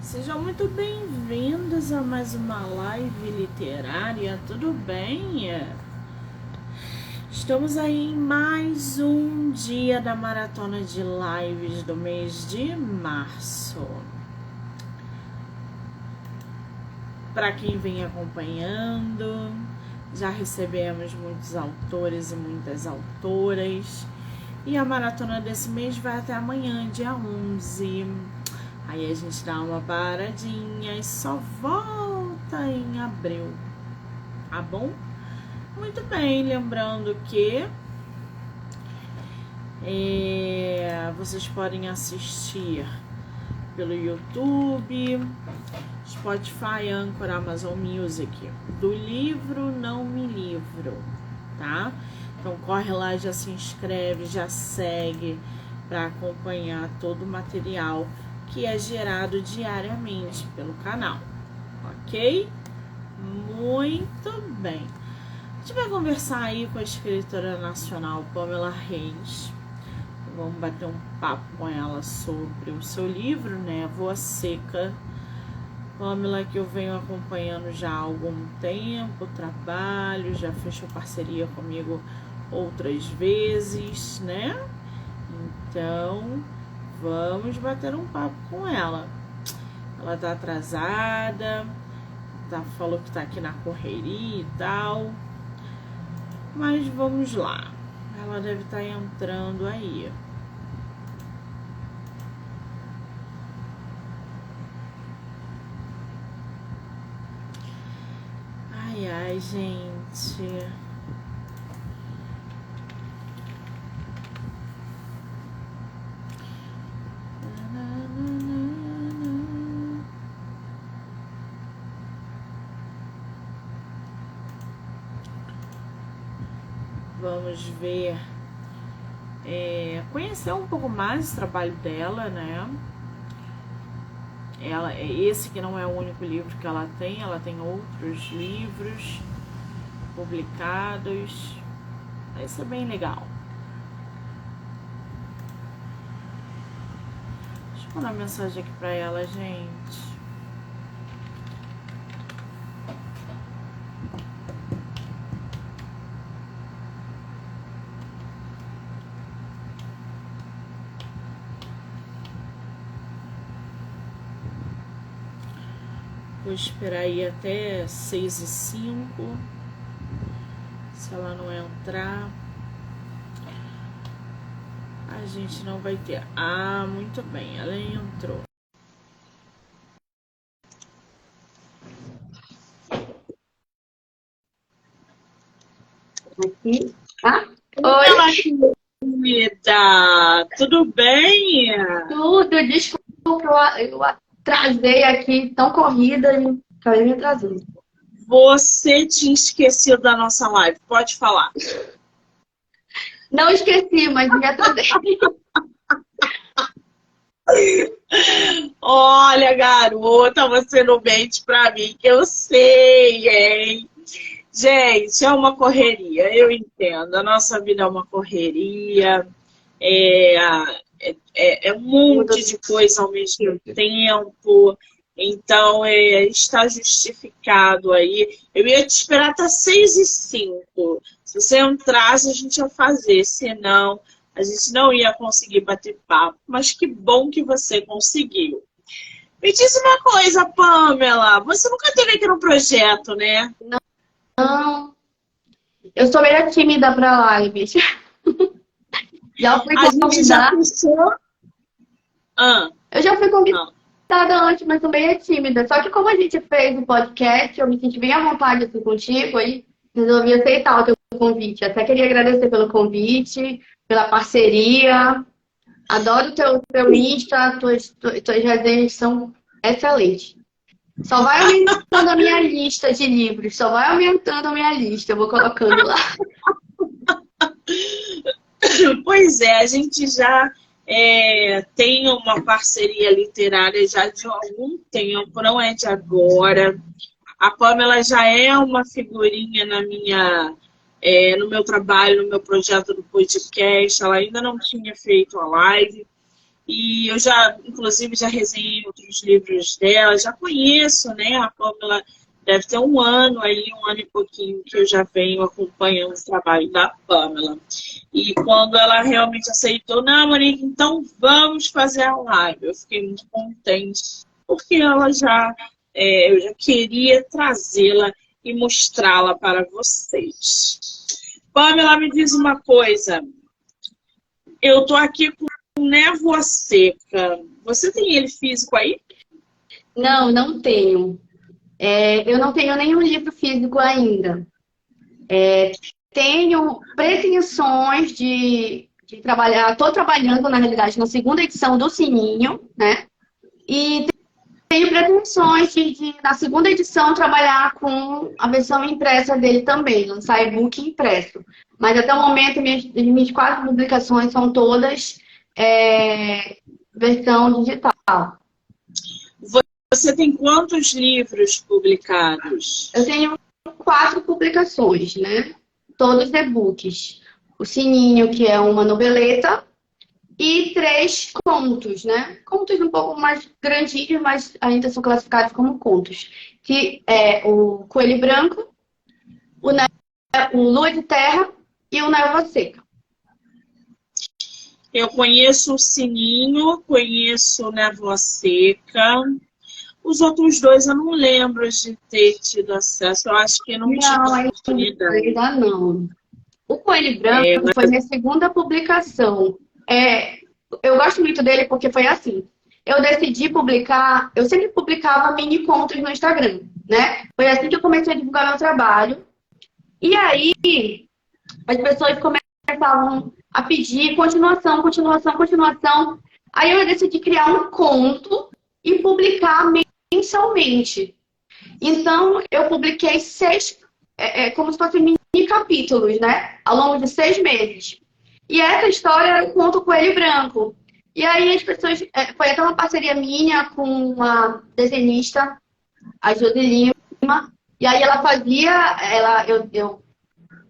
Sejam muito bem-vindos a mais uma live literária, tudo bem? Estamos aí em mais um dia da maratona de lives do mês de março. Para quem vem acompanhando, já recebemos muitos autores e muitas autoras. E a maratona desse mês vai até amanhã, dia 11. Aí a gente dá uma paradinha e só volta em abril, tá bom? Muito bem, lembrando que vocês podem assistir pelo YouTube, Spotify, Anchor, Amazon Music, do livro Não Me Livro, tá? Então corre lá, já se inscreve, já segue para acompanhar todo o material que é gerado diariamente pelo canal, ok? Muito bem. A gente vai conversar aí com a escritora nacional Pamela Reis. Vamos bater um papo com ela sobre o seu livro, né? Voa Seca. Pamela, que eu venho acompanhando já há algum tempo, trabalho, já fechou parceria comigo outras vezes, né? Então, vamos bater um papo com ela. Ela tá atrasada, falou que tá aqui na correria e tal. Mas vamos lá. Ela deve estar entrando aí. Ai, gente. Vamos ver, conhecer um pouco mais o trabalho dela, né? Esse que não é o único livro que ela tem outros livros publicados. Vai ser bem legal. Deixa eu mandar uma mensagem aqui pra ela, gente. Vou esperar aí até 6h05. Se ela não entrar, a gente não vai ter. Ah, muito bem, ela entrou. Aqui. Ah, oi, querida, tudo bem? Tudo, desculpa, eu atrasei aqui, tão corrida e acabei me atrasando. Você tinha esquecido da nossa live, pode falar. Não esqueci, mas me atrasei. Olha, garota, você não mente pra mim, que eu sei, hein? Gente, é uma correria, eu entendo. A nossa vida é uma correria, é um monte de coisa ao mesmo tempo. Então, está justificado aí. Eu ia te esperar até 6h05. Se você entrasse, a gente ia fazer. Senão, a gente não ia conseguir bater papo. Mas que bom que você conseguiu. Me diz uma coisa, Pamela. Você nunca teve aqui no projeto, né? Não, eu sou meio tímida para lives. Já fui A gente já convidada. pensou... Eu já fui convidada antes, mas sou meio tímida. Só que como a gente fez o podcast, eu me senti bem à vontade assim, contigo, aí resolvi aceitar o teu convite. Até queria agradecer pelo convite, pela parceria. Adoro o teu Insta, tuas resenhas são excelentes. Só vai aumentando a minha lista de livros, só vai aumentando a minha lista, eu vou colocando lá. Pois é, a gente já tem uma parceria literária já de algum tempo, não é de agora. A Pamela já é uma figurinha no meu trabalho, no meu projeto do podcast. Ela ainda não tinha feito a live. E eu já, inclusive, já resenhei outros os livros dela, já conheço, né? A Pamela deve ter um ano e pouquinho que eu já venho acompanhando o trabalho da Pamela. E quando ela realmente aceitou, não, Monique, então vamos fazer a live. Eu fiquei muito contente, porque ela eu já queria trazê-la e mostrá-la para vocês. Pamela, me diz uma coisa. Eu tô aqui com névoa seca. Você tem ele físico aí? Não, não tenho. Eu não tenho nenhum livro físico ainda. Tenho pretensões de trabalhar. Estou trabalhando, na realidade, na segunda edição do Sininho, né? E tenho pretensões de na segunda edição, trabalhar com a versão impressa dele também, lançar e-book impresso. Mas até o momento, minhas 4 publicações são todas versão digital. Você tem quantos livros publicados? Eu tenho 4 publicações, né? Todos e-books. O Sininho, que é uma noveleta, e 3 contos, né? Contos um pouco mais grandinhos, mas ainda são classificados como contos. Que é o Coelho Branco, o Lua de Terra e o Névoa Seca. Eu conheço o Sininho, conheço Névoa Seca. Os outros 2 eu não lembro de ter tido acesso. Eu acho que não tive oportunidade. Ainda não. O Coelho Branco foi minha segunda publicação. Eu gosto muito dele porque foi assim. Eu decidi publicar, eu sempre publicava mini contos no Instagram, né? Foi assim que eu comecei a divulgar meu trabalho. E aí, as pessoas começavam a pedir continuação. Aí eu decidi criar um conto e publicar mensalmente. Então, eu publiquei 6, como se fossem mini capítulos, né? Ao longo de 6 meses. E essa história era o conto Coelho Branco. E aí as pessoas... foi até uma parceria minha com uma desenhista, a Josi Lima. E aí ela fazia... Eu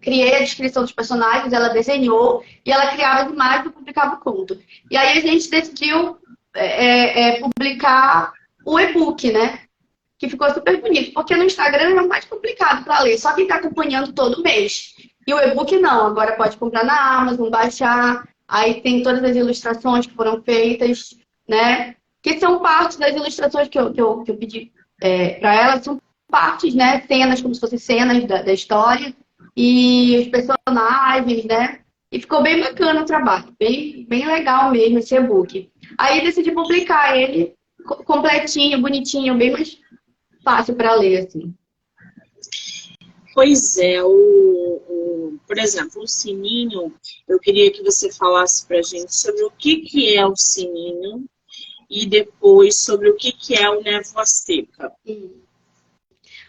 criei a descrição dos personagens, ela desenhou. E ela criava as imagens e publicava o conto. E aí a gente decidiu publicar o e-book, né? Que ficou super bonito. Porque no Instagram é mais complicado para ler. Só quem está acompanhando todo mês. E o e-book não, agora pode comprar na Amazon, baixar, aí tem todas as ilustrações que foram feitas, né? Que são partes das ilustrações que eu pedi para ela, são partes, né? Cenas, como se fossem cenas da história, e os personagens, né? E ficou bem bacana o trabalho, bem legal mesmo esse e-book. Aí decidi publicar ele completinho, bonitinho, bem mais fácil para ler, assim. Pois é, por exemplo, o Sininho, eu queria que você falasse para a gente sobre o que é o Sininho e depois sobre o que é o Névoa Seca.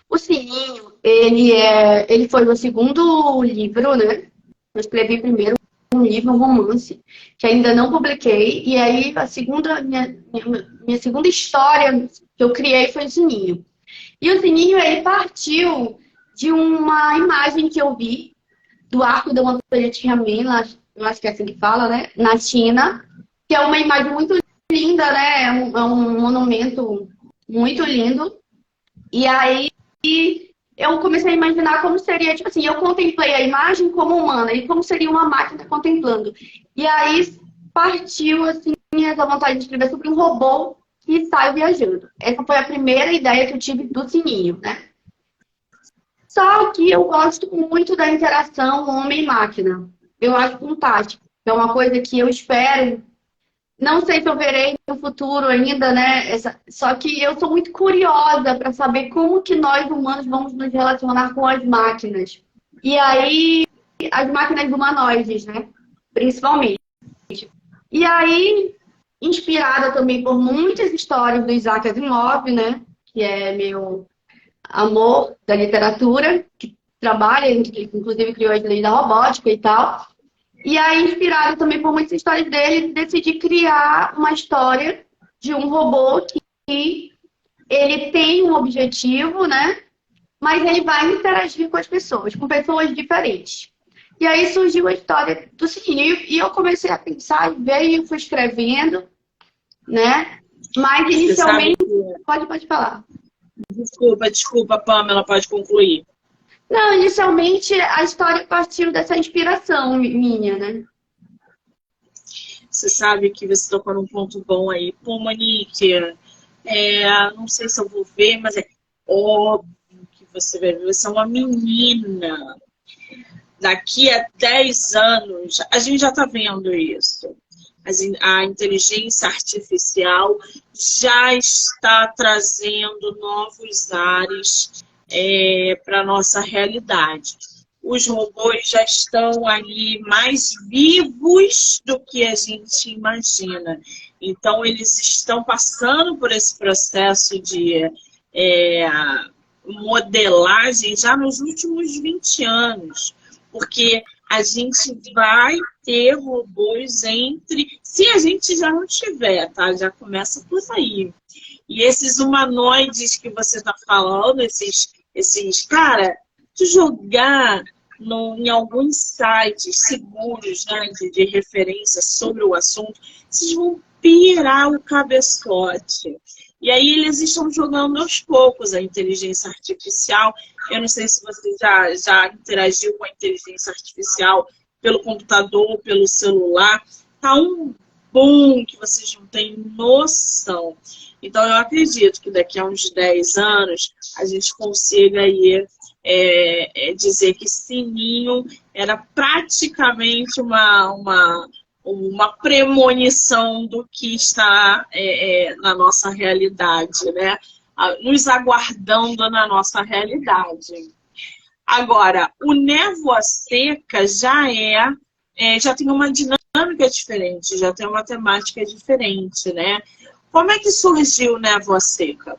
O Sininho, ele foi o segundo livro, né? Eu escrevi primeiro um livro, um romance, que ainda não publiquei, e aí minha segunda história que eu criei foi o Sininho. E o Sininho, ele partiu de uma imagem que eu vi do Arco da Montanha Tiananmen, eu acho que é assim que fala, né? Na China, que é uma imagem muito linda, né? É um monumento muito lindo. E aí eu comecei a imaginar como seria, tipo assim, eu contemplei a imagem como humana e como seria uma máquina contemplando. E aí partiu, assim, essa vontade de escrever sobre um robô que sai viajando. Essa foi a primeira ideia que eu tive do Sininho, né? Só que eu gosto muito da interação homem-máquina. Eu acho fantástico. É uma coisa que eu espero. Não sei se eu verei no futuro ainda, né? Só que eu sou muito curiosa para saber como que nós humanos vamos nos relacionar com as máquinas. E aí, as máquinas humanoides, né? Principalmente. E aí, inspirada também por muitas histórias do Isaac Asimov, né? Que é meu amor da literatura, que trabalha, inclusive criou as leis da robótica e tal. E aí, inspirado também por muitas histórias dele, decidi criar uma história de um robô que ele tem um objetivo, né? Mas ele vai interagir com as pessoas, com pessoas diferentes. E aí surgiu a história do Sininho e eu comecei a pensar, veio, fui escrevendo, né? Mas Você sabe inicialmente, que... pode falar. Desculpa, Pamela, pode concluir. Não, inicialmente a história partiu dessa inspiração minha, né? Você sabe que você tocou num ponto bom aí. Pô, Monique, não sei se eu vou ver, mas é óbvio que você vai ver. Você é uma menina. Daqui a 10 anos, a gente já está vendo isso. A inteligência artificial já está trazendo novos ares para a nossa realidade. Os robôs já estão ali mais vivos do que a gente imagina. Então, eles estão passando por esse processo de modelagem já nos últimos 20 anos. Porque a gente vai ter robôs se a gente já não tiver, tá? Já começa por aí. E esses humanoides que você está falando, cara, de jogar em alguns sites seguros, né, de referência sobre o assunto, vocês vão pirar o cabeçote. E aí eles estão jogando aos poucos a inteligência artificial. Eu não sei se você já interagiu com a inteligência artificial pelo computador, pelo celular. Tá um boom que vocês não têm noção. Então eu acredito que daqui a uns 10 anos a gente consiga aí, dizer que Sininho era praticamente uma premonição do que está na nossa realidade, né? Nos aguardando na nossa realidade. Agora, o Névoa Seca já tem uma dinâmica diferente, já tem uma temática diferente, né? Como é que surgiu o Névoa Seca?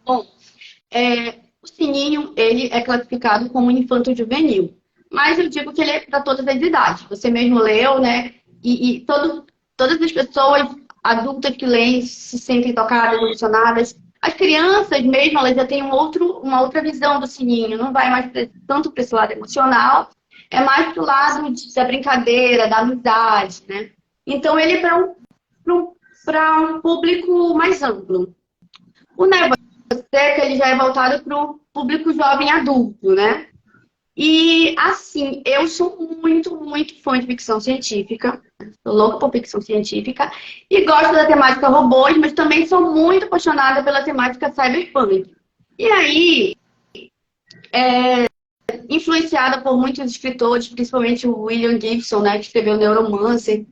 Bom, o Sininho, ele é classificado como infanto-juvenil. Mas eu digo que ele é para todas as idades. Você mesmo leu, né? E todas as pessoas adultas que leem se sentem tocadas, emocionadas. As crianças mesmo, elas já têm uma outra visão do Sininho. Não vai mais tanto para esse lado emocional, é mais para o lado da brincadeira, da amizade, né? Então, ele é para um público mais amplo. O Névoa Seca, ele já é voltado para o público jovem adulto, né? E, assim, eu sou muito, muito fã de ficção científica. Sou louca por ficção científica. E gosto da temática robôs, mas também sou muito apaixonada pela temática cyberpunk. E aí, influenciada por muitos escritores, principalmente o William Gibson, né, que escreveu Neuromancer,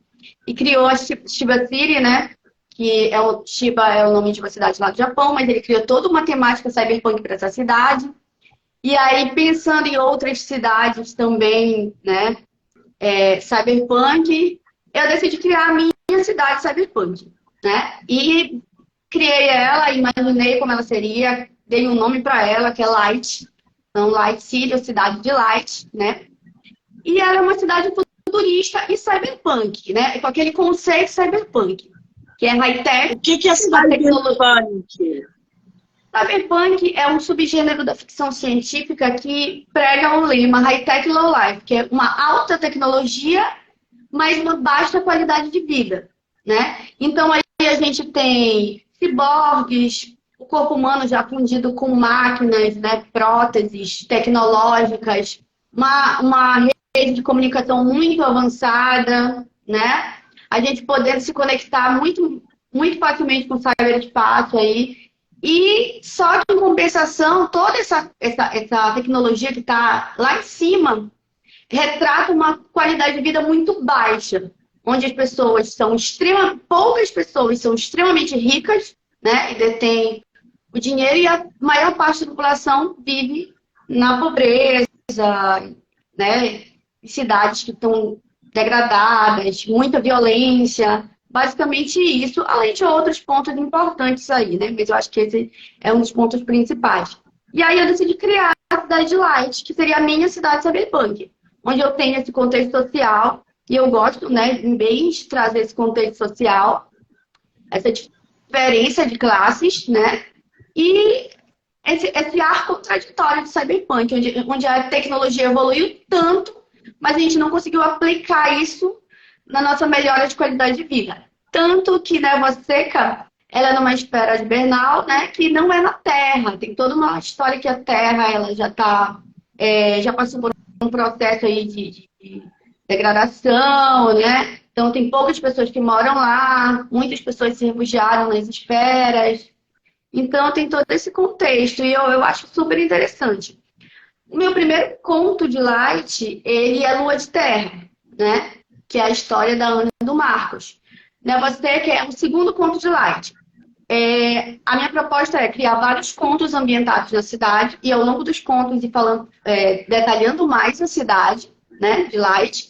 e criou a Shiba City, né? Que Shiba é o nome de uma cidade lá do Japão, mas ele criou toda uma temática cyberpunk para essa cidade. E aí, pensando em outras cidades também, né, cyberpunk, eu decidi criar a minha cidade cyberpunk, né? E criei ela, imaginei como ela seria, dei um nome para ela, que é Light. Então, Light City, a cidade de Light, né? E ela é uma cidade futurista e cyberpunk, né? Com aquele conceito cyberpunk, que é high-tech. O que é cyberpunk? Cyberpunk é um subgênero da ficção científica que prega o lema high-tech low life, que é uma alta tecnologia, mas uma baixa qualidade de vida, né? Então aí a gente tem ciborgues, o corpo humano já fundido com máquinas, né? Próteses tecnológicas, uma rede de comunicação muito avançada, né? A gente podendo se conectar muito, muito facilmente com o cyberespaço aí. E só que, em compensação, toda essa tecnologia que está lá em cima retrata uma qualidade de vida muito baixa, onde as pessoas poucas pessoas são extremamente ricas, né, e detêm o dinheiro, e a maior parte da população vive na pobreza, né, em cidades que estão degradadas, muita violência. Basicamente isso, além de outros pontos importantes aí, né? Mas eu acho que esse é um dos pontos principais. E aí eu decidi criar a cidade de Light, que seria a minha cidade cyberpunk, onde eu tenho esse contexto social, e eu gosto, né, bem de trazer esse contexto social, essa diferença de classes, né? E esse ar contraditório de cyberpunk, onde a tecnologia evoluiu tanto, mas a gente não conseguiu aplicar isso na nossa melhora de qualidade de vida. Tanto que Névoa Seca ela é numa esfera de Bernal, né, que não é na Terra. Tem toda uma história que a Terra ela já passou por um processo aí de degradação, né? Então tem poucas pessoas que moram lá, muitas pessoas se refugiaram nas esferas. Então tem todo esse contexto e eu acho super interessante. O meu primeiro conto de Light, ele é Lua de Terra, né? Que é a história da Ana do Marcos. Né? Você que é o segundo conto de Light. A minha proposta é criar vários contos ambientados na cidade e ao longo dos contos ir falando, detalhando mais a cidade, né, de Light.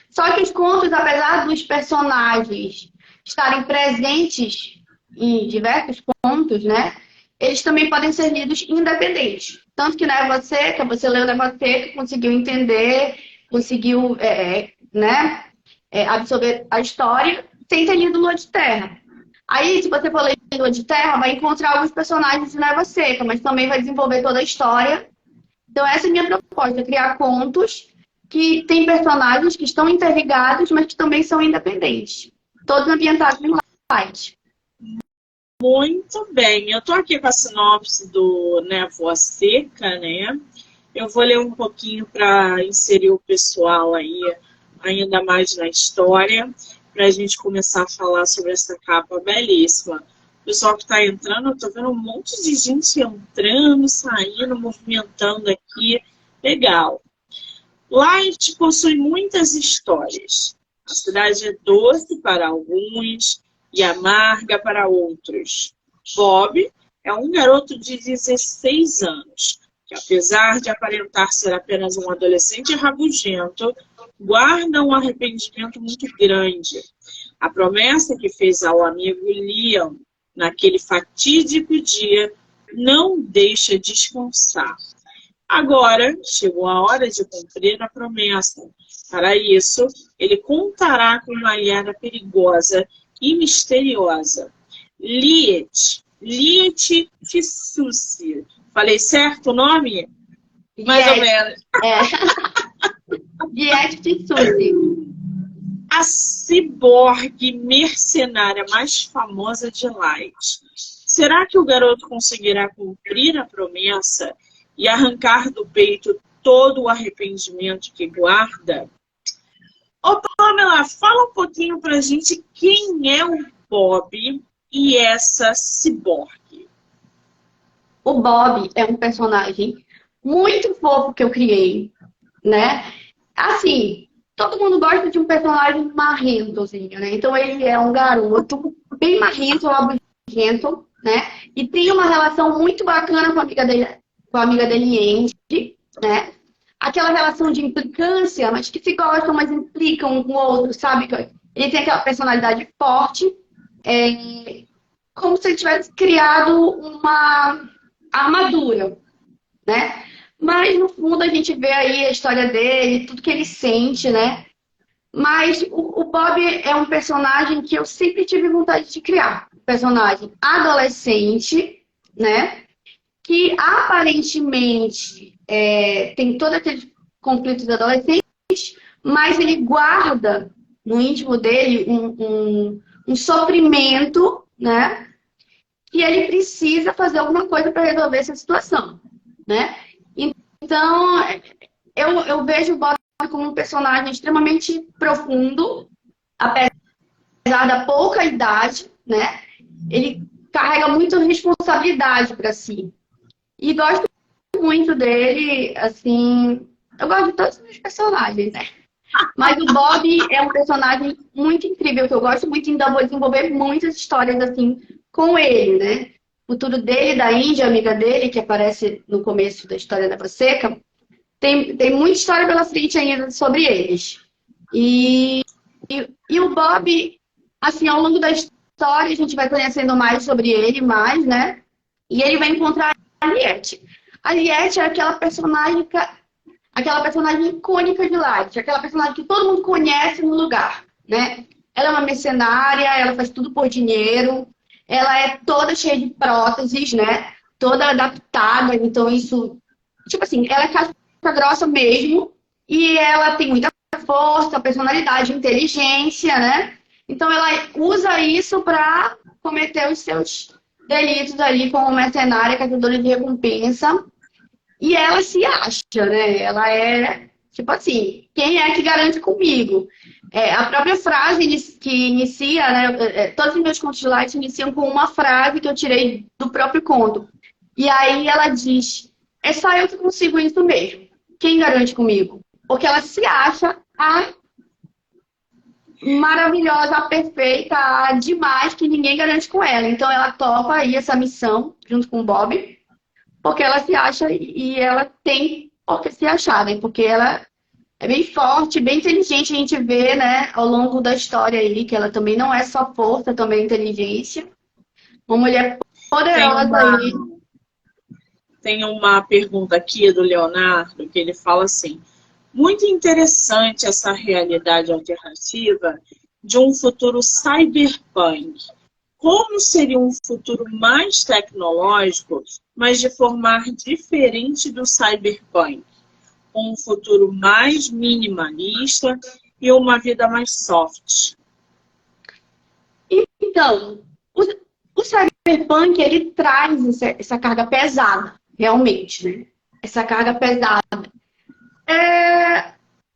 Só que os contos, apesar dos personagens estarem presentes em diversos contos, né, eles também podem ser lidos independentes. Tanto que você leu, não é você que conseguiu entender, conseguiu absorver a história sem ter lido Lua de Terra. Aí, se você for ler Lua de Terra, vai encontrar alguns personagens de Névoa Seca, mas também vai desenvolver toda a história. Então, essa é a minha proposta, criar contos que têm personagens que estão interligados, mas que também são independentes. Todos ambientados em Light. Muito bem. Eu estou aqui com a sinopse do Névoa Seca, né? Eu vou ler um pouquinho para inserir o pessoal aí ainda mais na história, para a gente começar a falar sobre essa capa belíssima. O pessoal que está entrando, eu estou vendo um monte de gente entrando, saindo, movimentando aqui. Legal. Light possui muitas histórias. A cidade é doce para alguns e amarga para outros. Bob é um garoto de 16 anos, que apesar de aparentar ser apenas um adolescente rabugento, guarda um arrependimento muito grande. A promessa que fez ao amigo Liam naquele fatídico dia não deixa descansar. Agora chegou a hora de cumprir a promessa. Para isso, ele contará com uma aliada perigosa e misteriosa. Liet Tissuci. Falei certo o nome? Mais ou menos. Liet Tissuci. A ciborgue mercenária mais famosa de Light. Será que o garoto conseguirá cumprir a promessa e arrancar do peito todo o arrependimento que guarda? Ô, Pamela, fala um pouquinho pra gente quem é o Bob e essa ciborgue. O Bob é um personagem muito fofo que eu criei, né? Assim, todo mundo gosta de um personagem marrentozinho, né? Então ele é um garoto bem marrento, rabugento, né? E tem uma relação muito bacana com a amiga dele, Andy, né? Aquela relação de implicância, mas que se gostam, mas implicam um com o outro, sabe? Ele tem aquela personalidade forte, como se ele tivesse criado uma armadura, né? Mas, no fundo, a gente vê aí a história dele, tudo que ele sente, né? Mas o Bob é um personagem que eu sempre tive vontade de criar. Um personagem adolescente, né? Que aparentemente tem todo aquele conflito dos adolescentes, mas ele guarda no íntimo dele um sofrimento, né? Que ele precisa fazer alguma coisa para resolver essa situação, né? Então, eu vejo o Bob como um personagem extremamente profundo, apesar da pouca idade, né? Ele carrega muita responsabilidade para si. E gosto muito dele, assim... Eu gosto de todos os meus personagens, né? Mas o Bob é um personagem muito incrível, que eu gosto muito e ainda vou desenvolver muitas histórias, assim, com ele, né? O futuro dele, da Índia, amiga dele, que aparece no começo da história da Névoa Seca, tem muita história pela frente ainda sobre eles. E o Bob, assim, ao longo da história, a gente vai conhecendo mais sobre ele, né? E ele vai encontrar a Liet. A Liet é aquela personagem icônica de Light, aquela personagem que todo mundo conhece no lugar, né? Ela é uma mercenária, ela faz tudo por dinheiro, ela é toda cheia de próteses, né? Toda adaptada, então isso... Tipo assim, ela é casca grossa mesmo, e ela tem muita força, personalidade, inteligência, né? Então ela usa isso para cometer os seus delitos ali como mercenária, caçadora de recompensa. E ela se acha, né? Ela é, tipo assim, quem é que garante comigo? A própria frase que inicia, né? Todos os meus contos de Light iniciam com uma frase que eu tirei do próprio conto. E aí ela diz, é só eu que consigo isso mesmo. Quem garante comigo? Porque ela se acha a maravilhosa, a perfeita, a demais, que ninguém garante com ela. Então ela topa aí essa missão, junto com o Bob, porque ela se acha e ela tem por que se achar, né? Porque ela é bem forte, bem inteligente, a gente vê, né, ao longo da história aí, que ela também não é só força, também é inteligência. Uma mulher poderosa aí. Tem uma pergunta aqui do Leonardo, que ele fala assim: muito interessante essa realidade alternativa de um futuro cyberpunk. Como seria um futuro mais tecnológico, mas de forma diferente do cyberpunk? Um futuro mais minimalista e uma vida mais soft. Então, o cyberpunk, ele traz essa carga pesada, realmente, né? Essa carga pesada.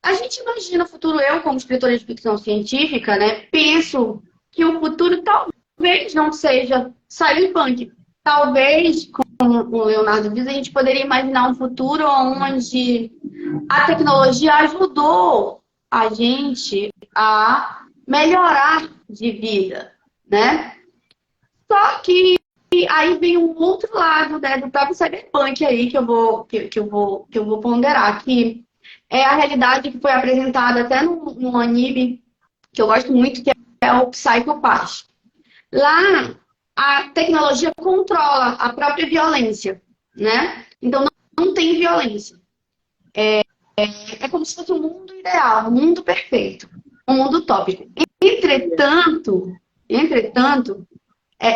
A gente imagina o futuro, eu como escritora de ficção científica, né? Penso que o futuro talvez não seja cyberpunk. Talvez, como o Leonardo diz, a gente poderia imaginar um futuro onde a tecnologia ajudou a gente a melhorar de vida, né? Só que aí vem um outro lado, né, do próprio cyberpunk aí que eu vou ponderar, que é a realidade que foi apresentada até no anime que eu gosto muito, que é o Psycho Pass. Lá a tecnologia controla a própria violência, né? Então não tem violência. É como se fosse um mundo ideal, um mundo perfeito, um mundo utópico. Entretanto,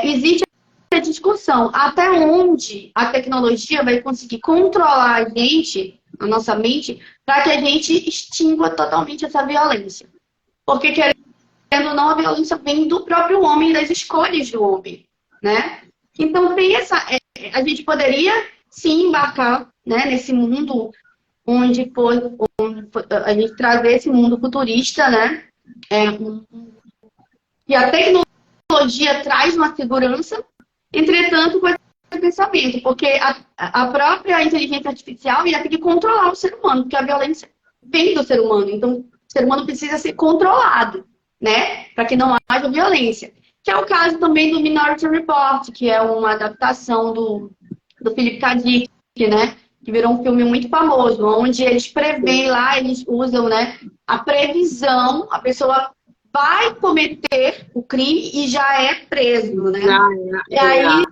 existe a discussão até onde a tecnologia vai conseguir controlar a gente, a nossa mente, para que a gente extingua totalmente essa violência. Porque, querendo ou não, a violência vem do próprio homem, das escolhas do homem, né? Então, a gente poderia, sim, embarcar, né, nesse mundo onde a gente trazer esse mundo futurista, né? E a tecnologia traz uma segurança, entretanto, com esse pensamento, porque a própria inteligência artificial ia ter que controlar o ser humano, porque a violência vem do ser humano, então o ser humano precisa ser controlado, né? Para que não haja violência. Que é o caso também do Minority Report, que é uma adaptação do Philip K. Dick, né? Que virou um filme muito famoso, onde eles preveem lá, eles usam, né, a previsão, a pessoa vai cometer o crime e já é preso, né? E aí,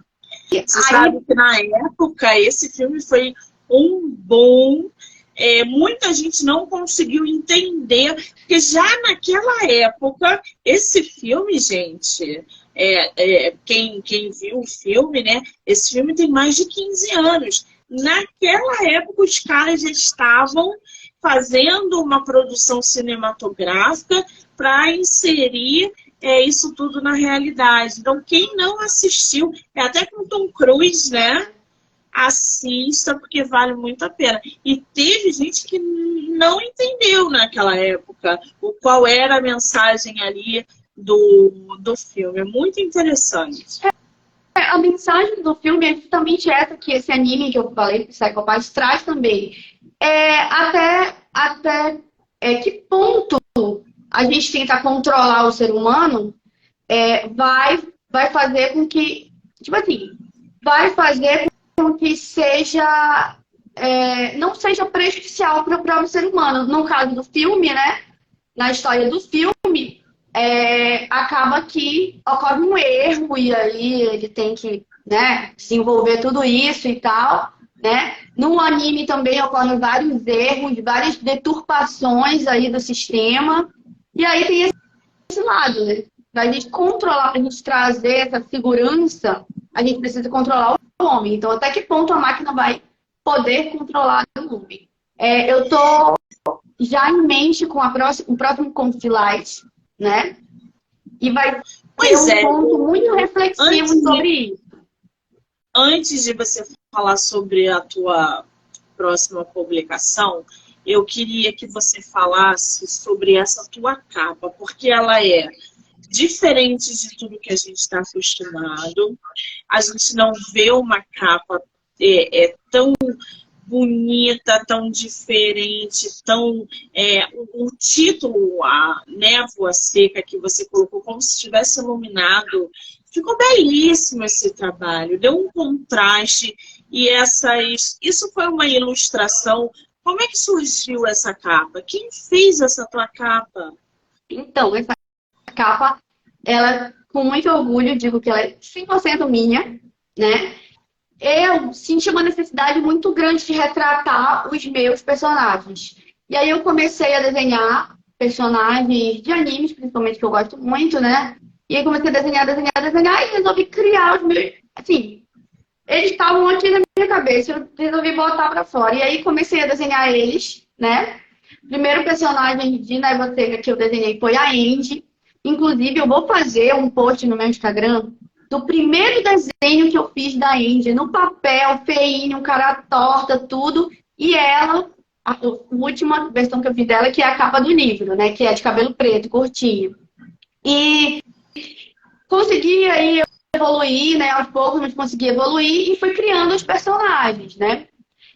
você sabe que na época esse filme foi um boom. Muita gente não conseguiu entender, porque já naquela época, esse filme, gente, quem viu o filme, né? Esse filme tem mais de 15 anos. Naquela época, os caras já estavam fazendo uma produção cinematográfica para inserir isso tudo na realidade. Então, quem não assistiu, até com Tom Cruise, né? Assista, porque vale muito a pena. E teve gente que não entendeu naquela época qual era a mensagem ali do filme. É muito interessante. A mensagem do filme é justamente essa que esse anime que eu falei, Psycho Pass, traz também. Até que ponto a gente tenta controlar o ser humano vai fazer com que, tipo assim, vai fazer com que seja não seja prejudicial para o próprio ser humano. No caso do filme, né? Na história do filme, acaba que ocorre um erro e aí ele tem que, né, desenvolver tudo isso e tal, né? No anime também ocorrem vários erros, várias deturpações aí do sistema. E aí tem esse lado, né? Pra gente controlar, pra gente trazer essa segurança, a gente precisa controlar o homem. Então, até que ponto a máquina vai poder controlar o homem? Eu tô já em mente com o próximo conto de Light, né? E vai ter Pois um é, ponto muito reflexivo sobre isso. Antes de você falar sobre a tua próxima publicação, eu queria que você falasse sobre essa tua capa, porque ela é diferente de tudo que a gente está acostumado. A gente não vê uma capa tão bonita, tão diferente, tão um título, a névoa seca que você colocou, como se estivesse iluminado. Ficou belíssimo esse trabalho, deu um contraste e isso foi uma ilustração. Como é que surgiu essa capa? Quem fez essa tua capa? Então, essa capa, ela, com muito orgulho, digo que ela é 100% minha, né? Eu senti uma necessidade muito grande de retratar os meus personagens. E aí eu comecei a desenhar personagens de animes, principalmente, que eu gosto muito, né? E aí comecei a desenhar e resolvi criar os meus... Assim, eles estavam aqui na minha cabeça, eu resolvi botar pra fora. E aí comecei a desenhar eles, né? O primeiro personagem de Névoa Seca que eu desenhei foi a Andy. Inclusive, eu vou fazer um post no meu Instagram do primeiro desenho que eu fiz da Andy, no papel, feinho, cara torta, tudo. E ela, a última versão que eu fiz dela, que é a capa do livro, né? Que é de cabelo preto, curtinho. E consegui aí evoluir, né? Aos poucos, mas consegui evoluir e fui criando os personagens, né?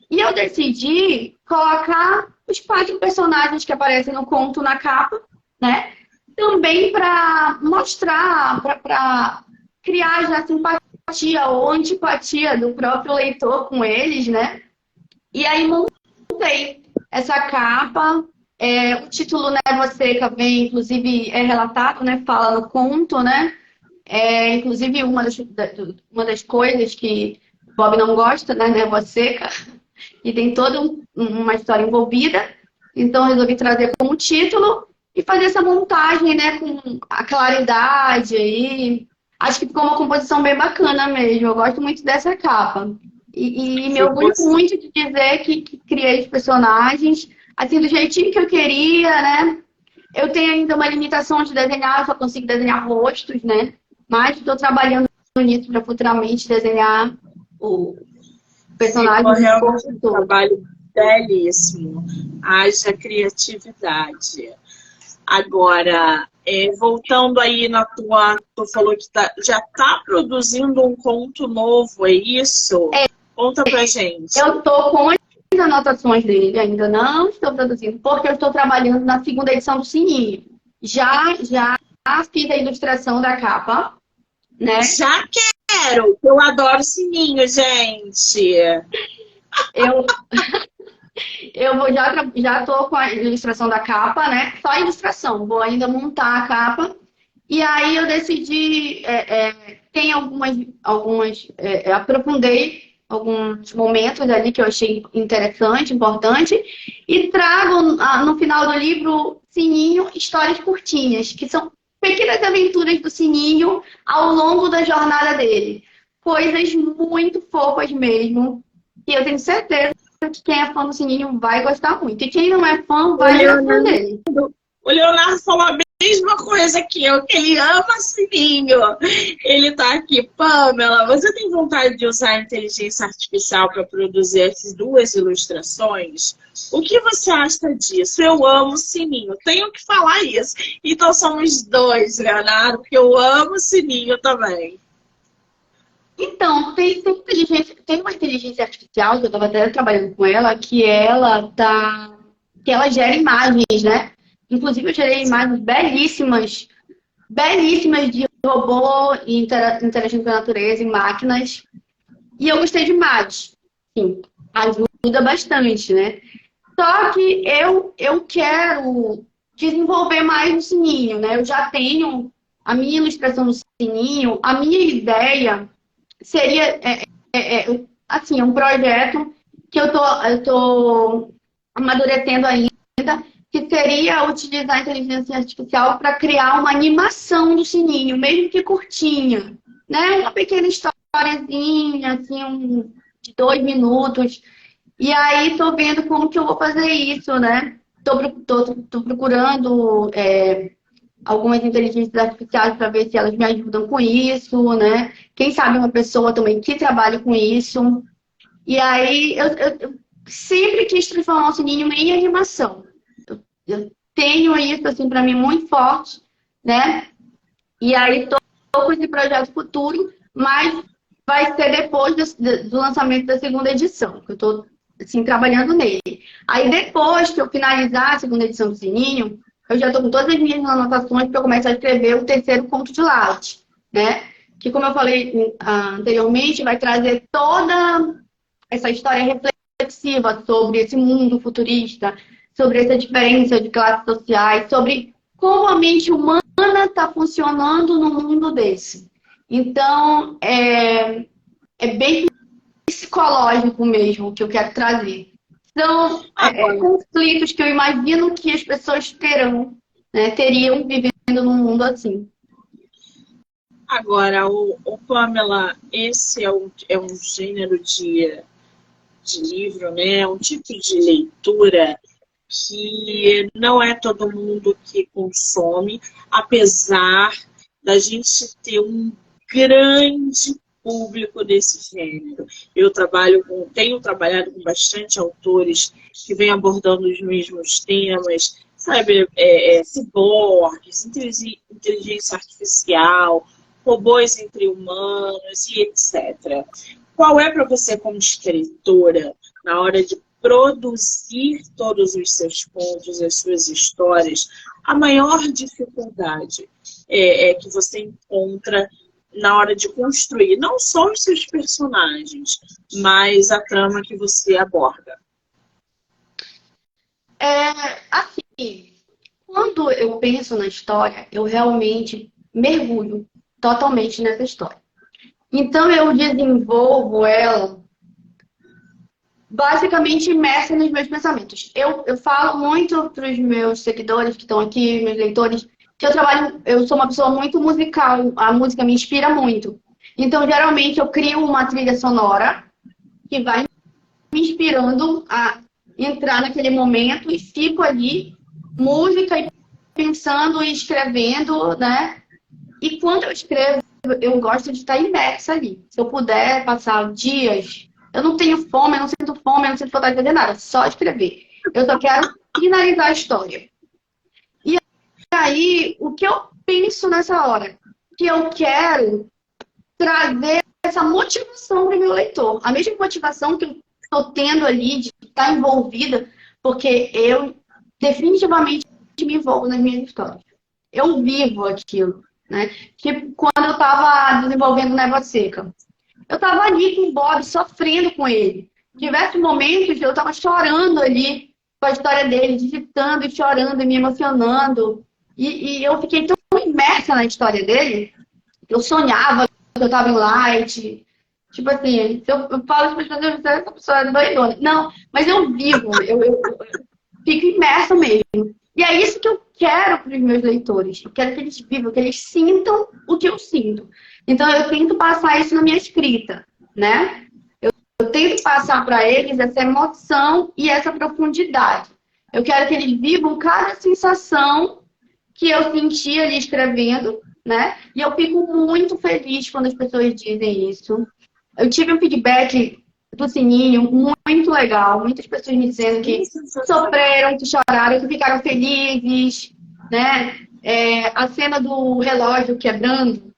E eu decidi colocar os 4 personagens que aparecem no conto na capa, né? Também para mostrar, para criar já simpatia ou antipatia do próprio leitor com eles, né? E aí montei essa capa. O título Névoa Seca vem, inclusive, é relatado, né? Fala no conto, né? Inclusive, uma das coisas que Bob não gosta, né? Névoa Seca. E tem toda uma história envolvida. Então, eu resolvi trazer como título e fazer essa montagem, né? Com a claridade aí. Acho que ficou uma composição bem bacana mesmo. Eu gosto muito dessa capa. E me orgulho muito de dizer que criei os personagens, assim, do jeitinho que eu queria, né? Eu tenho ainda uma limitação de desenhar, eu só consigo desenhar rostos, né? Mas estou trabalhando nisso para futuramente desenhar o personagem do corpo Um todo. trabalho belíssimo. Haja criatividade. Agora, voltando aí na tu falou que já está produzindo um conto novo, é isso? Conta pra gente. Eu estou com as anotações dele, ainda não estou produzindo, porque eu estou trabalhando na segunda edição do Sininho. Já fiz a ilustração da capa, né? Já quero! Eu adoro sininho, gente! Já estou com a ilustração da capa, né? Só a ilustração, vou ainda montar a capa. E aí eu decidi, tem aprofundei alguns momentos ali que eu achei interessante, importante, e trago no final do livro Sininho histórias curtinhas, que são pequenas aventuras do Sininho ao longo da jornada dele. Coisas muito fofas mesmo, que eu tenho certeza que quem é fã do Sininho vai gostar muito. E quem não é fã, vai ser fã dele. O Leonardo falou a mesma coisa que eu, que ele ama sininho. Ele tá aqui, Pamela, você tem vontade de usar a inteligência artificial para produzir essas 2 ilustrações? O que você acha disso? Eu amo sininho, tenho que falar isso. Então somos 2, Leonardo, porque eu amo sininho também. Então, tem uma inteligência artificial, que eu estava até trabalhando com ela, que ela gera imagens, né? Inclusive, eu gerei imagens belíssimas de robô interagindo com a natureza e máquinas. E eu gostei demais. Sim, ajuda bastante, né? Só que eu quero desenvolver mais o Sininho, né? Eu já tenho a minha ilustração do Sininho, a minha ideia seria, assim, um projeto que eu tô amadurecendo ainda, que seria utilizar a inteligência artificial para criar uma animação do Sininho, mesmo que curtinha, né? Uma pequena historiazinha, assim, de 2 minutos. E aí tô vendo como que eu vou fazer isso, né? Tô procurando algumas inteligências artificiais para ver se elas me ajudam com isso, né? Quem sabe uma pessoa também que trabalha com isso. E aí eu sempre quis transformar o sininho em animação. Eu tenho isso assim para mim muito forte, né? E aí estou com esse projeto futuro, mas vai ser depois do lançamento da segunda edição, que eu estou assim, trabalhando nele. Aí depois que eu finalizar a segunda edição do Sininho, eu já estou com todas as minhas anotações para eu começar a escrever o terceiro conto de Laut, né? Que, como eu falei anteriormente, vai trazer toda essa história reflexiva sobre esse mundo futurista, sobre essa diferença de classes sociais, sobre como a mente humana está funcionando num mundo desse. Então, é bem psicológico mesmo que eu quero trazer. São conflitos que eu imagino que as pessoas terão, né, teriam vivendo num mundo assim. Agora, o Pamela, esse é um gênero de livro, né? É um tipo de leitura que não é todo mundo que consome, apesar da gente ter um grande público desse gênero. Tenho trabalhado com bastante autores que vêm abordando os mesmos temas, sabe, ciborgues, inteligência artificial, robôs entre humanos e etc. Qual é para você, como escritora, na hora de produzir todos os seus contos, as suas histórias, a maior dificuldade que você encontra na hora de construir não só os seus personagens, mas a trama que você aborda? Assim, quando eu penso na história, eu realmente mergulho totalmente nessa história. Então, eu desenvolvo ela basicamente imersa nos meus pensamentos. Eu falo muito para os meus seguidores que estão aqui, meus leitores, que eu sou uma pessoa muito musical, a música me inspira muito. Então, geralmente, eu crio uma trilha sonora que vai me inspirando a entrar naquele momento e fico ali, música, e pensando e escrevendo, né? E quando eu escrevo, eu gosto de estar imersa ali. Se eu puder passar dias, eu não tenho fome, eu não sinto fome, eu não sinto vontade de fazer nada, só escrever. Eu só quero finalizar a história. E aí, o que eu penso nessa hora? Que eu quero trazer essa motivação para o meu leitor. A mesma motivação que eu estou tendo ali de estar envolvida, porque eu definitivamente me envolvo nas minhas histórias. Eu vivo aquilo, né? Tipo, quando eu estava desenvolvendo Névoa Seca. Eu estava ali com o Bob, sofrendo com ele. Diversos momentos eu estava chorando ali com a história dele, digitando e chorando e me emocionando. E eu fiquei tão imersa na história dele, eu sonhava que eu estava em Light. Tipo assim, se eu falo para as pessoas, essa pessoa é doidona. Não, mas eu vivo, eu fico imersa mesmo. E é isso que eu quero para os meus leitores. Eu quero que eles vivam, que eles sintam o que eu sinto. Então, eu tento passar isso na minha escrita, né? Eu tento passar para eles essa emoção e essa profundidade. Eu quero que eles vivam cada sensação que eu senti ali escrevendo, né? E eu fico muito feliz quando as pessoas dizem isso. Eu tive um feedback do Sininho muito legal. Muitas pessoas me dizendo que sofreram, que choraram, que ficaram felizes, né? A cena do relógio quebrando,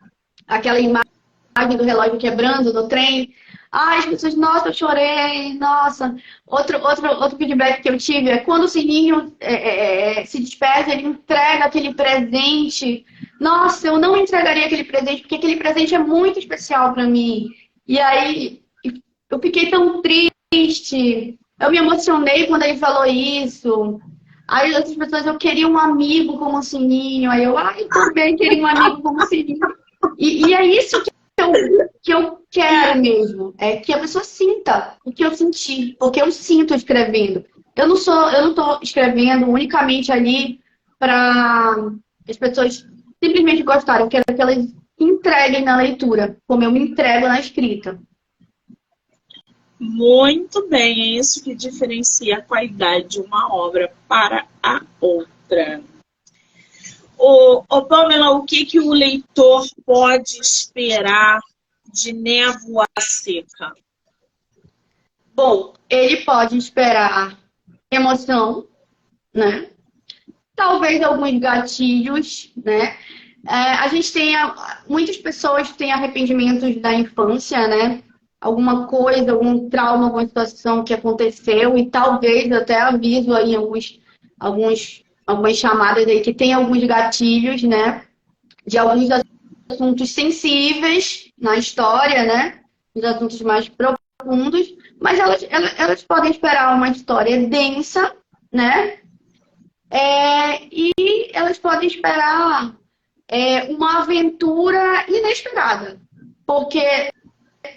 aquela imagem do relógio quebrando no trem. Ai, as pessoas, nossa, eu chorei, nossa. Outro feedback que eu tive é quando o Sininho se despede, ele entrega aquele presente. Nossa, eu não entregaria aquele presente, porque aquele presente é muito especial para mim. E aí, eu fiquei tão triste. Eu me emocionei quando ele falou isso. Aí outras pessoas, eu queria um amigo como o Sininho. Aí eu também queria um amigo como o Sininho. E é isso que eu quero mesmo. É que a pessoa sinta o que eu senti. Porque eu sinto escrevendo. Eu não estou escrevendo unicamente ali para as pessoas simplesmente gostarem. Eu quero que elas entreguem na leitura, como eu me entrego na escrita. Muito bem, é isso que diferencia a qualidade de uma obra para a outra. Pamela, o que o leitor pode esperar de Névoa Seca? Bom, ele pode esperar emoção, né? Talvez alguns gatilhos, né? A gente muitas pessoas têm arrependimentos da infância, né? Alguma coisa, algum trauma, alguma situação que aconteceu e talvez até aviso aí algumas chamadas aí que tem alguns gatilhos, né? De alguns assuntos sensíveis na história, né? Os assuntos mais profundos, mas elas podem esperar uma história densa, né? E elas podem esperar uma aventura inesperada. Porque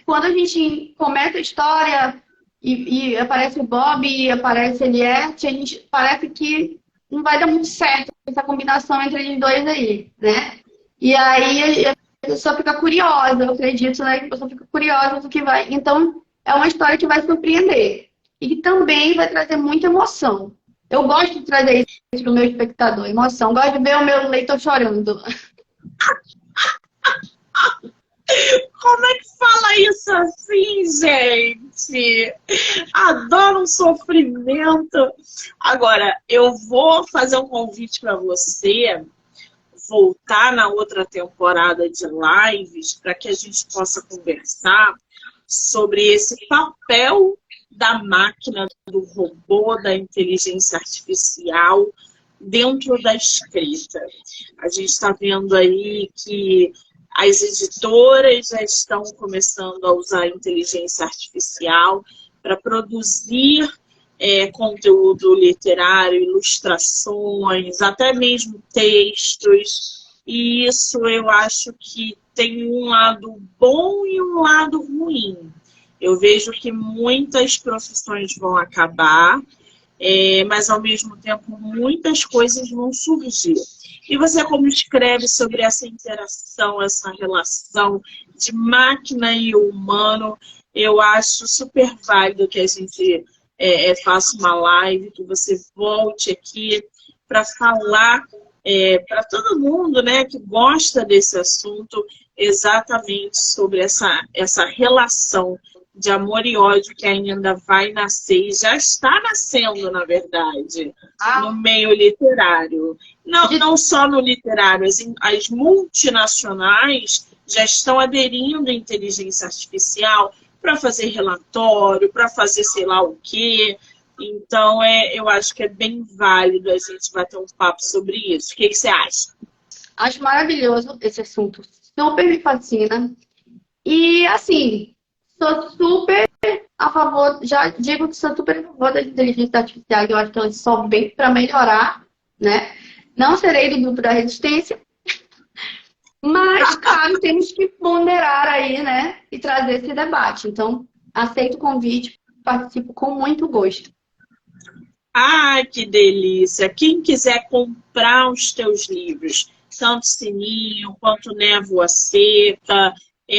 quando a gente começa a história e aparece o Bob e aparece a Eliette, a gente parece que não vai dar muito certo essa combinação entre eles dois aí, né? E aí a pessoa fica curiosa, eu acredito, né? Que a pessoa fica curiosa do que vai. Então, é uma história que vai surpreender. E que também vai trazer muita emoção. Eu gosto de trazer isso para o meu espectador, emoção. Gosto de ver o meu leitor chorando. Como é que fala isso assim, gente? Adoro um sofrimento. Agora, eu vou fazer um convite para você voltar na outra temporada de lives para que a gente possa conversar sobre esse papel da máquina, do robô, da inteligência artificial dentro da escrita. A gente está vendo aí que as editoras já estão começando a usar a inteligência artificial para produzir conteúdo literário, ilustrações, até mesmo textos. E isso eu acho que tem um lado bom e um lado ruim. Eu vejo que muitas profissões vão acabar, mas ao mesmo tempo muitas coisas vão surgir. E você como escreve sobre essa interação, essa relação de máquina e humano, eu acho super válido que a gente faça uma live, que você volte aqui para falar para todo mundo, né, que gosta desse assunto, exatamente sobre essa relação de amor e ódio que ainda vai nascer, e já está nascendo, na verdade, no meio literário. Não só no literário, as multinacionais já estão aderindo à inteligência artificial para fazer relatório, para fazer sei lá o quê. Então, eu acho que é bem válido a gente bater um papo sobre isso. O que você acha? Acho maravilhoso esse assunto. Super me fascina. E, assim, sou super a favor, já digo que sou super a favor da inteligência artificial, eu acho que ela só vem para melhorar, né? Não serei do grupo da resistência, mas, claro, temos que ponderar aí, né? E trazer esse debate. Então, aceito o convite, participo com muito gosto. Ai, que delícia! Quem quiser comprar os teus livros, tanto Sininho quanto Névoa Seca,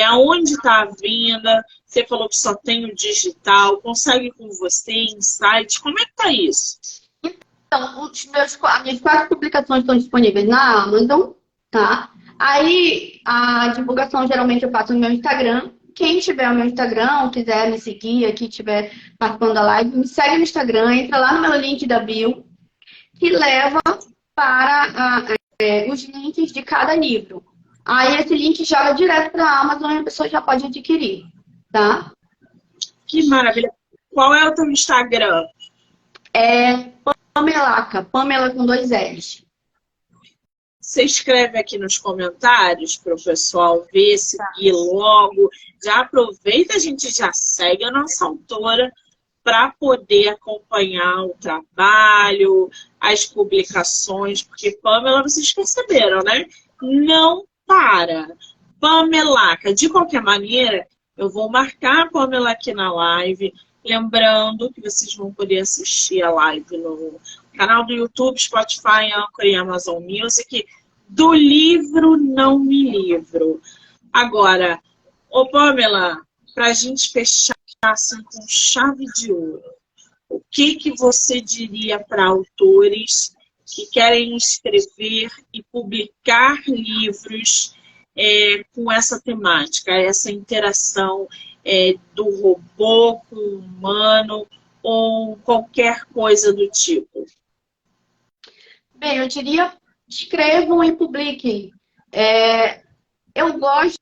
aonde está a venda? Você falou que só tem o digital, consegue com você em site, como é que tá isso? Então, as minhas 4 publicações estão disponíveis na Amazon, tá? Aí, a divulgação geralmente eu faço no meu Instagram. Quem tiver o meu Instagram, quiser me seguir aqui, estiver participando da live, me segue no Instagram, entra lá no meu link da bio, que leva para os links de cada livro. Aí esse link joga direto para a Amazon e a pessoa já pode adquirir, tá? Que maravilha! Qual é o teu Instagram? Pamelaca, Pamela com 2 L's. Você escreve aqui nos comentários para o pessoal ver, seguir logo. Já aproveita, a gente já segue a nossa autora para poder acompanhar o trabalho, as publicações, porque Pamela, vocês perceberam, né? Não para. Pamelaca, de qualquer maneira, eu vou marcar a Pamela aqui na live, lembrando que vocês vão poder assistir a live no canal do YouTube, Spotify, Anchor e Amazon Music, do livro Não Me Livro. Agora, Pamela, para a gente fechar assim, com chave de ouro, o que você diria para autores que querem escrever e publicar livros com essa temática, essa interação do robô com o humano ou qualquer coisa do tipo? Bem, eu diria, escrevam e publiquem. Eu gosto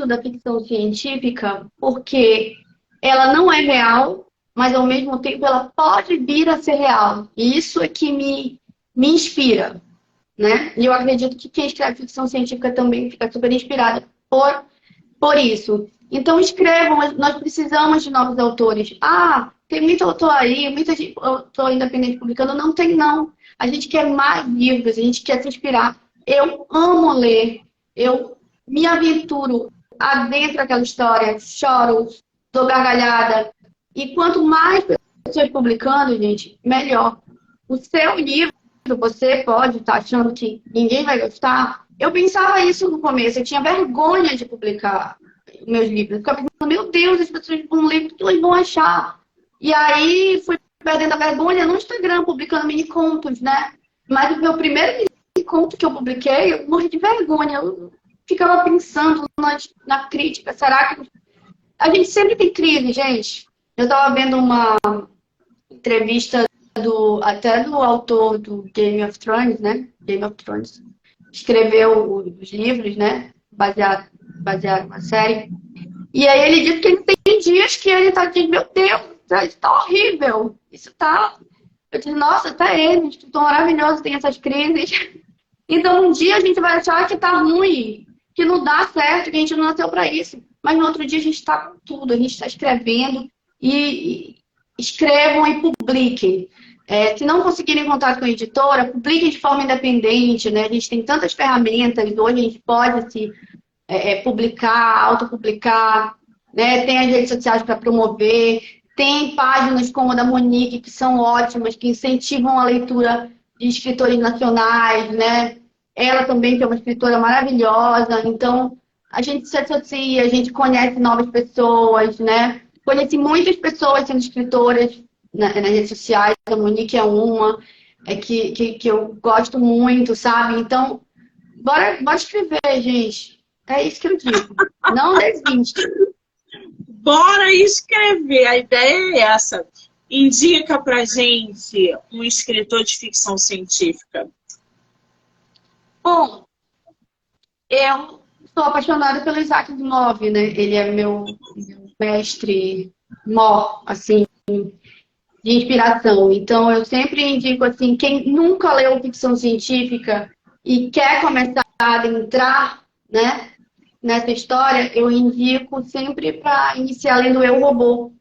da ficção científica porque ela não é real, mas ao mesmo tempo ela pode vir a ser real. E isso é que me inspira, né? E eu acredito que quem escreve ficção científica também fica super inspirada por isso. Então escrevam, nós precisamos de novos autores. Ah, tem muito autor aí, muita autor independente publicando. Não tem, não. A gente quer mais livros, a gente quer se inspirar. Eu amo ler, eu me aventuro adentro daquela história, choro, dou gargalhada. E quanto mais pessoas publicando, gente, melhor. O seu livro, você pode estar achando que ninguém vai gostar. Eu pensava isso no começo, eu tinha vergonha de publicar meus livros. Eu ficava pensando, meu Deus, as pessoas vão ler, o que elas vão achar? E aí fui perdendo a vergonha no Instagram, publicando mini contos, né? Mas o meu primeiro mini conto que eu publiquei, eu morri de vergonha. Eu ficava pensando na crítica. Será que... A gente sempre tem crise, gente. Eu estava vendo uma entrevista até do autor do Game of Thrones, né? Game of Thrones. Escreveu os livros, né? Baseado na série. E aí ele disse que ele tem dias que ele tá dizendo, meu Deus, isso tá horrível. Isso tá... Eu disse, nossa, até ele, um escritor maravilhoso, tem essas crises. Então um dia a gente vai achar que tá ruim, que não dá certo, que a gente não nasceu para isso. Mas no outro dia a gente está com tudo, a gente está escrevendo e escrevam e publiquem. Se não conseguirem contato com a editora, publiquem de forma independente, né? A gente tem tantas ferramentas, hoje a gente pode se publicar, autopublicar, né? Tem as redes sociais para promover, tem páginas como a da Monique, que são ótimas, que incentivam a leitura de escritores nacionais, né? Ela também que é uma escritora maravilhosa, então a gente se associa, a gente conhece novas pessoas, né? Conheci muitas pessoas sendo escritoras nas redes sociais, a Monique é uma, que eu gosto muito, sabe? Então, bora escrever, gente. É isso que eu digo. Não desiste. Bora escrever, a ideia é essa. Indica pra gente um escritor de ficção científica. Bom, eu sou apaixonada pelo Isaac Asimov, né? Ele é meu mestre mó, assim, de inspiração. Então, eu sempre indico, assim, quem nunca leu ficção científica e quer começar a entrar, né, nessa história, eu indico sempre para iniciar lendo Eu, Robô,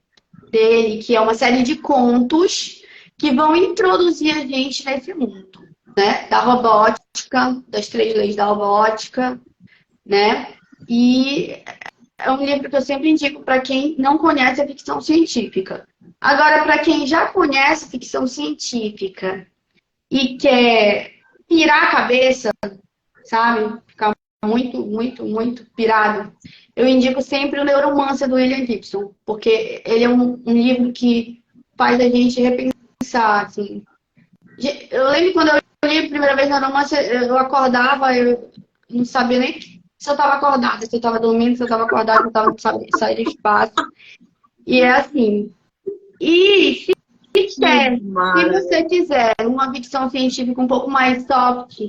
dele, que é uma série de contos que vão introduzir a gente nesse mundo, né, da robótica, das 3 leis da robótica, né, e é um livro que eu sempre indico para quem não conhece a ficção científica. Agora, para quem já conhece ficção científica e quer pirar a cabeça, sabe? Ficar muito, muito, muito pirado, eu indico sempre o Neuromancer do William Gibson, porque ele é um livro que faz a gente repensar, assim. Eu lembro quando eu li a primeira vez Neuromancer, eu acordava, eu não sabia nem se eu estava acordada, se eu estava dormindo, se eu estava acordada, se eu estava saindo do espaço. E é assim. E se você quiser uma ficção científica um pouco mais soft,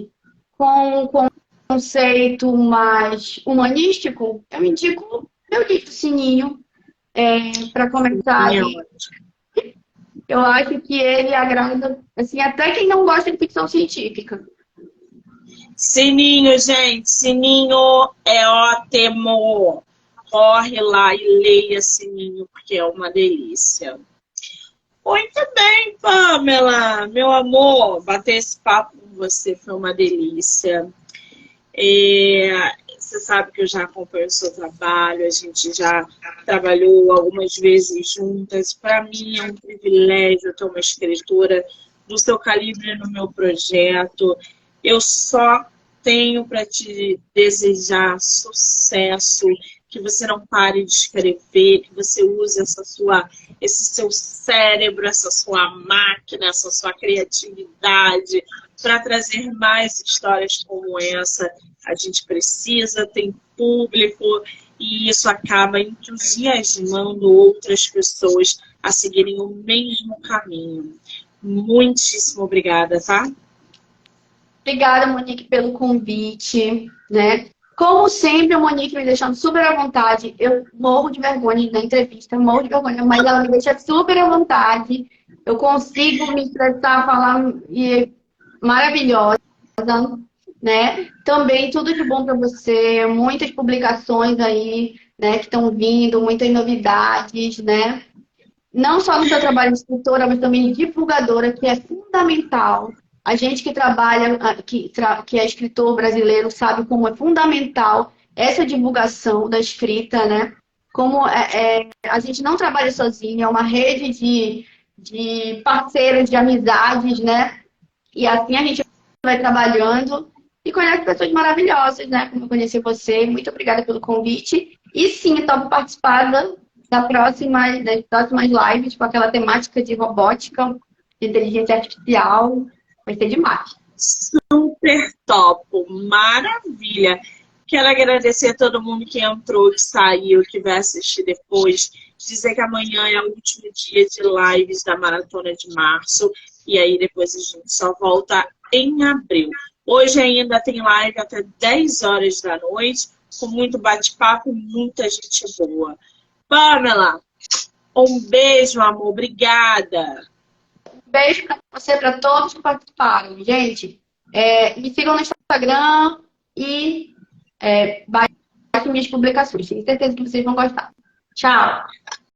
com um conceito mais humanístico, eu indico meu livro Sininho, para começar. Eu acho que ele agrada, assim, até quem não gosta de ficção científica. Sininho, gente, Sininho é ótimo. Corre lá e leia Sininho, porque é uma delícia. Muito bem, Pamela. Meu amor, bater esse papo com você foi uma delícia. Você sabe que eu já acompanho o seu trabalho, a gente já trabalhou algumas vezes juntas. Para mim é um privilégio ter uma escritora do seu calibre no meu projeto. Eu só tenho para te desejar sucesso, que você não pare de escrever, que você use esse seu cérebro, essa sua máquina, essa sua criatividade para trazer mais histórias como essa. A gente precisa, tem público, e isso acaba entusiasmando outras pessoas a seguirem o mesmo caminho. Muitíssimo obrigada, tá? Obrigada, Monique, pelo convite, né? Como sempre, a Monique me deixando super à vontade. Eu morro de vergonha na entrevista, morro de vergonha, mas ela me deixa super à vontade. Eu consigo me expressar, falar e maravilhosa, né? Também tudo de bom para você, muitas publicações aí, né, que estão vindo, muitas novidades, né? Não só no seu trabalho de escritora, mas também de divulgadora, que é fundamental. A gente que trabalha, que é escritor brasileiro, sabe como é fundamental essa divulgação da escrita, né? Como a gente não trabalha sozinho, é uma rede de parceiros, de amizades, né? E assim a gente vai trabalhando e conhece pessoas maravilhosas, né? Como eu conheci você. Muito obrigada pelo convite. E sim, estou participando das próximas lives com aquela temática de robótica, de inteligência artificial. Vai ser demais. Super top, maravilha. Quero agradecer a todo mundo que entrou, que saiu, que vai assistir depois. Dizer que amanhã é o último dia de lives da Maratona de Março. E aí depois a gente só volta em abril. Hoje ainda tem live até 10 horas da noite, com muito bate-papo, muita gente boa. Pamela, um beijo, amor. Obrigada. Beijo para você, para todos que participaram. Gente, me sigam no Instagram e baixem minhas publicações. Tenho certeza que vocês vão gostar. Tchau!